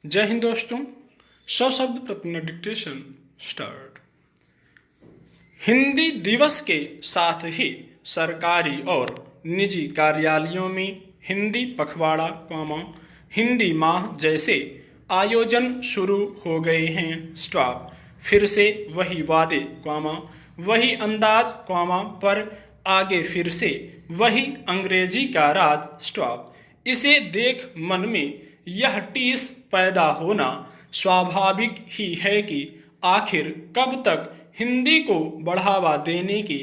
जय हिंद दोस्तों। 100 शब्द प्रति मिनट डिक्टेशन स्टार्ट। हिंदी दिवस के साथ ही सरकारी और निजी कार्यालयों में हिंदी पखवाड़ा हिंदी माह जैसे आयोजन शुरू हो गए हैं। स्टॉप। फिर से वही वादे वही अंदाज पर आगे फिर से वही अंग्रेजी का राज। स्टॉप। इसे देख मन में यह टीस पैदा होना स्वाभाविक ही है कि आखिर कब तक हिंदी को बढ़ावा देने के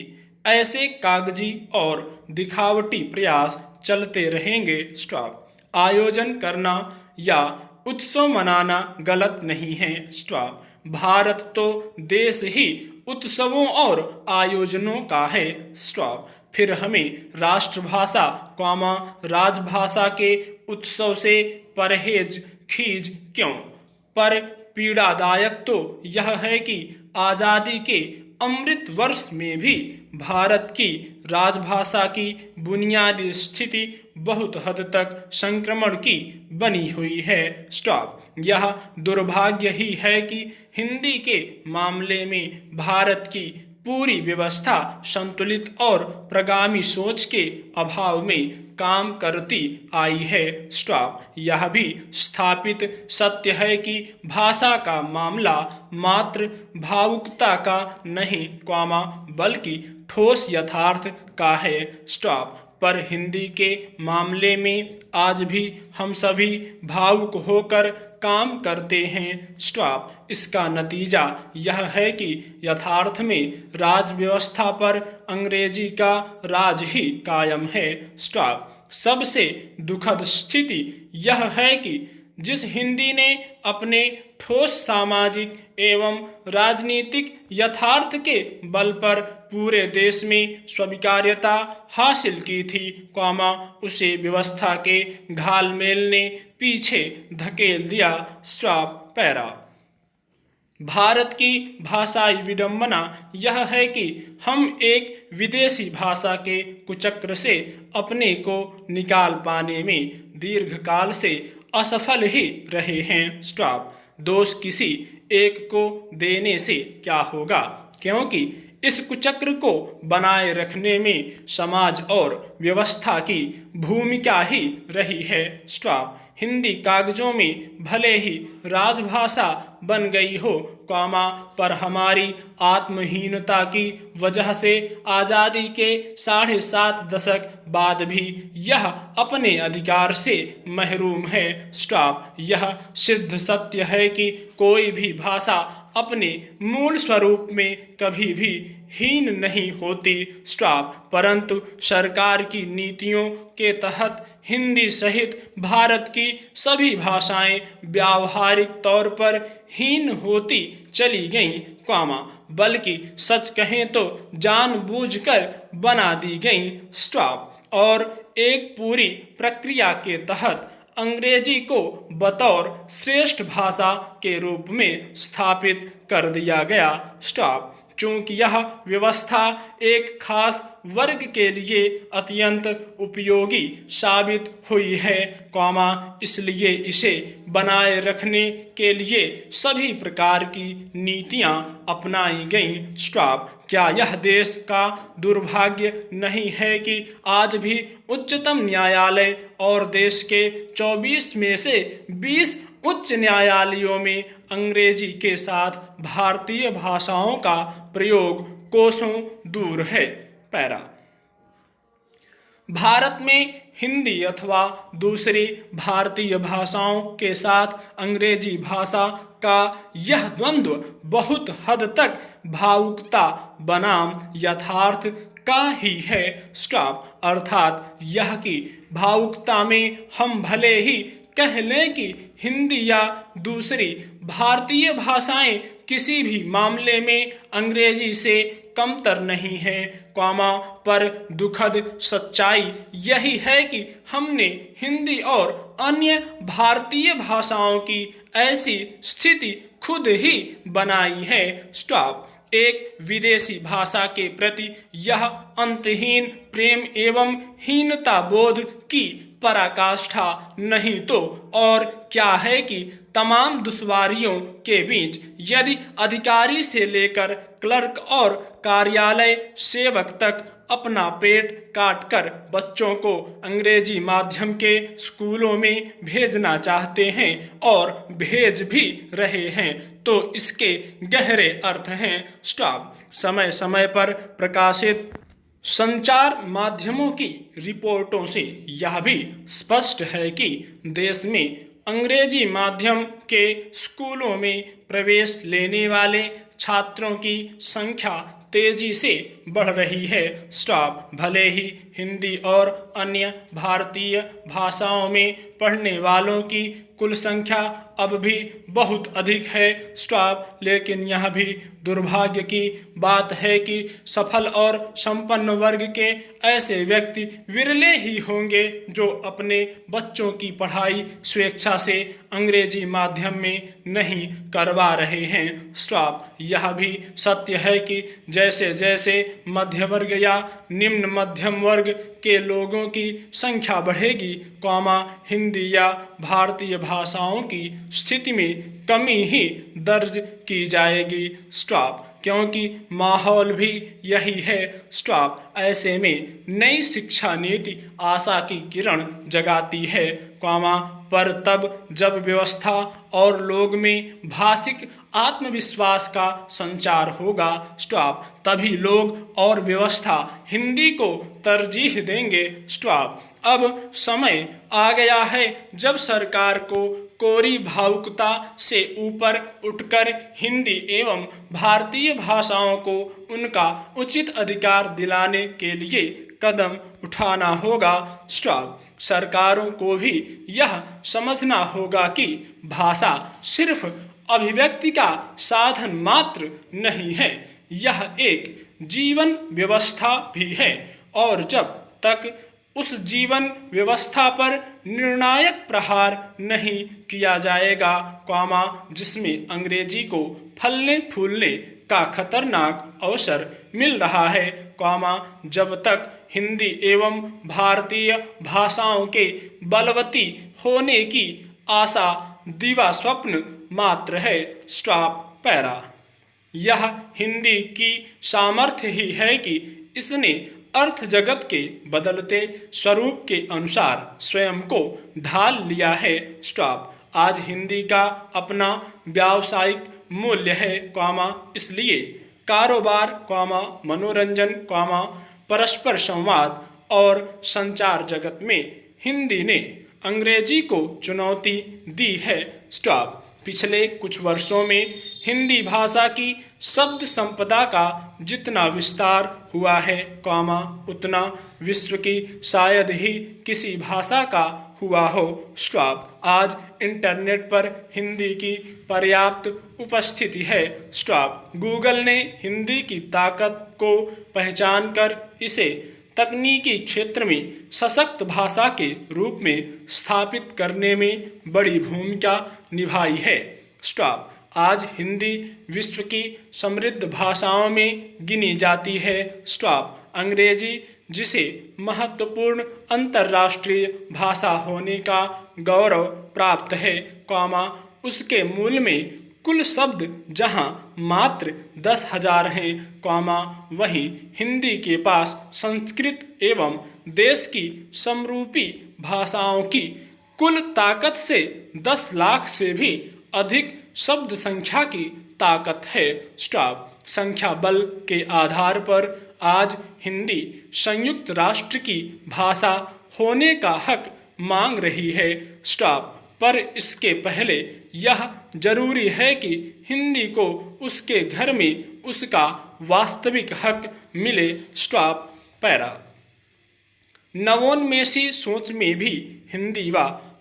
ऐसे कागजी और दिखावटी प्रयास चलते रहेंगे। स्टॉप। आयोजन करना या उत्सव मनाना गलत नहीं है। स्टॉप। भारत तो देश ही उत्सवों और आयोजनों का है। स्टॉप। फिर हमें राष्ट्रभाषा राजभाषा के उत्सव से परहेज खींच क्यों? पर पीड़ादायक तो यह है कि आज़ादी के अमृत वर्ष में भी भारत की राजभाषा की बुनियादी स्थिति बहुत हद तक संक्रमण की बनी हुई है। स्टॉप। यह दुर्भाग्य ही है कि हिंदी के मामले में भारत की पूरी व्यवस्था संतुलित और प्रगामी सोच के अभाव में काम करती आई है। स्टॉप। यह भी स्थापित सत्य है कि भाषा का मामला मात्र भावुकता का नहीं बल्कि ठोस यथार्थ का है। स्टॉप। पर हिंदी के मामले में आज भी हम सभी भावुक होकर काम करते हैं। स्टॉप। इसका नतीजा यह है कि यथार्थ में राज व्यवस्था पर अंग्रेजी का राज ही कायम है। स्टॉप। सबसे दुखद स्थिति यह है कि जिस हिंदी ने अपने ठोस सामाजिक एवं राजनीतिक यथार्थ के बल पर पूरे देश में स्वीकार्यता हासिल की थी उसे व्यवस्था के घालमेल ने पीछे धकेल दिया। स्टॉप। पैरा। भारत की भाषाई विडंबना यह है कि हम एक विदेशी भाषा के कुचक्र से अपने को निकाल पाने में दीर्घकाल से असफल ही रहे हैं। स्टॉप। दोष किसी एक को देने से क्या होगा, क्योंकि इस कुचक्र को बनाए रखने में समाज और व्यवस्था की भूमिका ही रही है। स्टॉप। हिंदी कागजों में भले ही राजभाषा बन गई हो पर हमारी आत्महीनता की वजह से आज़ादी के 7.5 दशक बाद भी यह अपने अधिकार से महरूम है। स्टॉप। यह सिद्ध सत्य है कि कोई भी भाषा अपने मूल स्वरूप में कभी भी हीन नहीं होती। स्टॉप। परंतु सरकार की नीतियों के तहत हिंदी सहित भारत की सभी भाषाएं व्यावहारिक तौर पर हीन होती चली गईं बल्कि सच कहें तो जानबूझकर बना दी गईं। स्टॉप। और एक पूरी प्रक्रिया के तहत अंग्रेजी को बतौर श्रेष्ठ भाषा के रूप में स्थापित कर दिया गया। स्टॉप। चूंकि यह व्यवस्था एक खास वर्ग के लिए अत्यंत उपयोगी साबित हुई है इसलिए इसे बनाए रखने के लिए सभी प्रकार की नीतियां अपनाई गईं। स्टॉप। क्या यह देश का दुर्भाग्य नहीं है कि आज भी उच्चतम न्यायालय और देश के 24 में से 20 उच्च न्यायालयों में अंग्रेजी के साथ भारतीय भाषाओं का प्रयोग कोसों दूर है। पैरा। भारत में हिंदी अथवा दूसरी भारतीय भाषाओं के साथ अंग्रेजी भाषा का यह द्वंद्व बहुत हद तक भावुकता बनाम यथार्थ का ही है। स्टॉप। अर्थात यह कि भावुकता में हम भले ही कह लें कि हिंदी या दूसरी भारतीय भाषाएं किसी भी मामले में अंग्रेजी से कमतर नहीं है पर दुखद सच्चाई यही है कि हमने हिंदी और अन्य भारतीय भाषाओं की ऐसी स्थिति खुद ही बनाई है। स्टॉप। एक विदेशी भाषा के प्रति यह अंतहीन प्रेम एवं हीनता बोध की पराकाष्ठा नहीं तो और क्या है कि तमाम दुश्वारियों के बीच यदि अधिकारी से लेकर क्लर्क और कार्यालय सेवक तक अपना पेट काटकर बच्चों को अंग्रेजी माध्यम के स्कूलों में भेजना चाहते हैं और भेज भी रहे हैं, तो इसके गहरे अर्थ हैं। स्टॉप। समय समय पर प्रकाशित संचार माध्यमों की रिपोर्टों से यह भी स्पष्ट है कि देश में अंग्रेजी माध्यम के स्कूलों में प्रवेश लेने वाले छात्रों की संख्या तेजी से बढ़ रही है। स्टॉप। भले ही हिंदी और अन्य भारतीय भाषाओं में पढ़ने वालों की कुल संख्या अब भी बहुत अधिक है। स्टॉप। लेकिन यह भी दुर्भाग्य की बात है कि सफल और संपन्न वर्ग के ऐसे व्यक्ति विरले ही होंगे जो अपने बच्चों की पढ़ाई स्वेच्छा से अंग्रेजी माध्यम में नहीं करवा रहे हैं। स्टॉप। यह भी सत्य है कि जैसे जैसे मध्य वर्ग या निम्न मध्यम वर्ग के लोगों की संख्या बढ़ेगी, हिंदी या भारतीय भाषाओं की स्थिति में कमी ही दर्ज की जाएगी। स्टॉप। क्योंकि माहौल भी यही है। स्टॉप। ऐसे में नई शिक्षा नीति आशा की किरण जगाती है, पर तब जब व्यवस्था और लोग में भाषिक आत्मविश्वास का संचार होगा। स्टॉप। तभी लोग और व्यवस्था हिंदी को तरजीह देंगे। स्टॉप। अब समय आ गया है जब सरकार को कोरी भावुकता से ऊपर उठकर हिंदी एवं भारतीय भाषाओं को उनका उचित अधिकार दिलाने के लिए कदम उठाना होगा। स्टॉप। सरकारों को भी यह समझना होगा कि भाषा सिर्फ अभिव्यक्ति का साधन मात्र नहीं है, यह एक जीवन व्यवस्था भी है। और जब तक उस जीवन व्यवस्था पर निर्णायक प्रहार नहीं किया जाएगा, जिसमें अंग्रेजी को फलने फूलने का खतरनाक अवसर मिल रहा है, जब तक हिंदी एवं भारतीय भाषाओं के बलवती होने की आशा दिवा स्वप्न मात्र है। स्टॉप। पैरा। यह हिंदी की सामर्थ्य ही है कि इसने अर्थ जगत के बदलते स्वरूप के अनुसार स्वयं को ढाल लिया है। स्टॉप। आज हिंदी का अपना व्यावसायिक मूल्य है, इसलिए कारोबार, मनोरंजन, परस्पर संवाद और संचार जगत में हिंदी ने अंग्रेजी को चुनौती दी है। स्टॉप। पिछले कुछ वर्षों में हिंदी भाषा की शब्द संपदा का जितना विस्तार हुआ है, उतना विश्व की शायद ही किसी भाषा का हुआ हो। स्टॉप। आज इंटरनेट पर हिंदी की पर्याप्त उपस्थिति है। स्टॉप। गूगल ने हिंदी की ताकत को पहचान कर इसे तकनीकी क्षेत्र में सशक्त भाषा के रूप में स्थापित करने में बड़ी भूमिका निभाई है। स्टॉप। आज हिंदी विश्व की समृद्ध भाषाओं में गिनी जाती है। स्टॉप। अंग्रेजी जिसे महत्वपूर्ण अंतर्राष्ट्रीय भाषा होने का गौरव प्राप्त है, उसके मूल में कुल शब्द जहां मात्र 10,000 हैं, वहीं हिंदी के पास संस्कृत एवं देश की समरूपी भाषाओं की कुल ताकत से 10 लाख से भी अधिक शब्द संख्या की ताकत है। स्टॉप। संख्या बल के आधार पर आज हिंदी संयुक्त राष्ट्र की भाषा होने का हक मांग रही है। स्टॉप। पर इसके पहले यह जरूरी है कि हिंदी को उसके घर में उसका वास्तविक हक मिले। स्टॉप। पैरा। नवोन्मेषी सोच में भी हिंदी व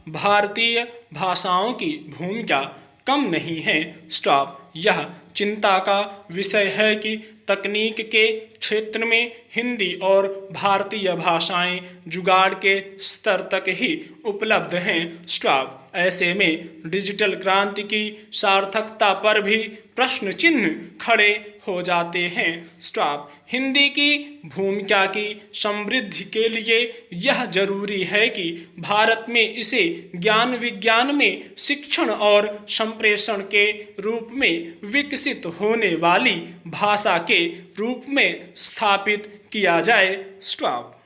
भारतीय भाषाओं की भूमिका कम नहीं है। स्टॉप। यह चिंता का विषय है कि तकनीक के क्षेत्र में हिंदी और भारतीय भाषाएं जुगाड़ के स्तर तक ही उपलब्ध हैं। स्टॉप। ऐसे में डिजिटल क्रांति की सार्थकता पर भी प्रश्न चिन्ह खड़े हो जाते हैं। स्टॉप। हिंदी की भूमिका की समृद्धि के लिए यह जरूरी है कि भारत में इसे ज्ञान विज्ञान में शिक्षण और संप्रेषण के रूप में विकसित होने वाली भाषा के रूप में स्थापित किया जाए। स्टॉप।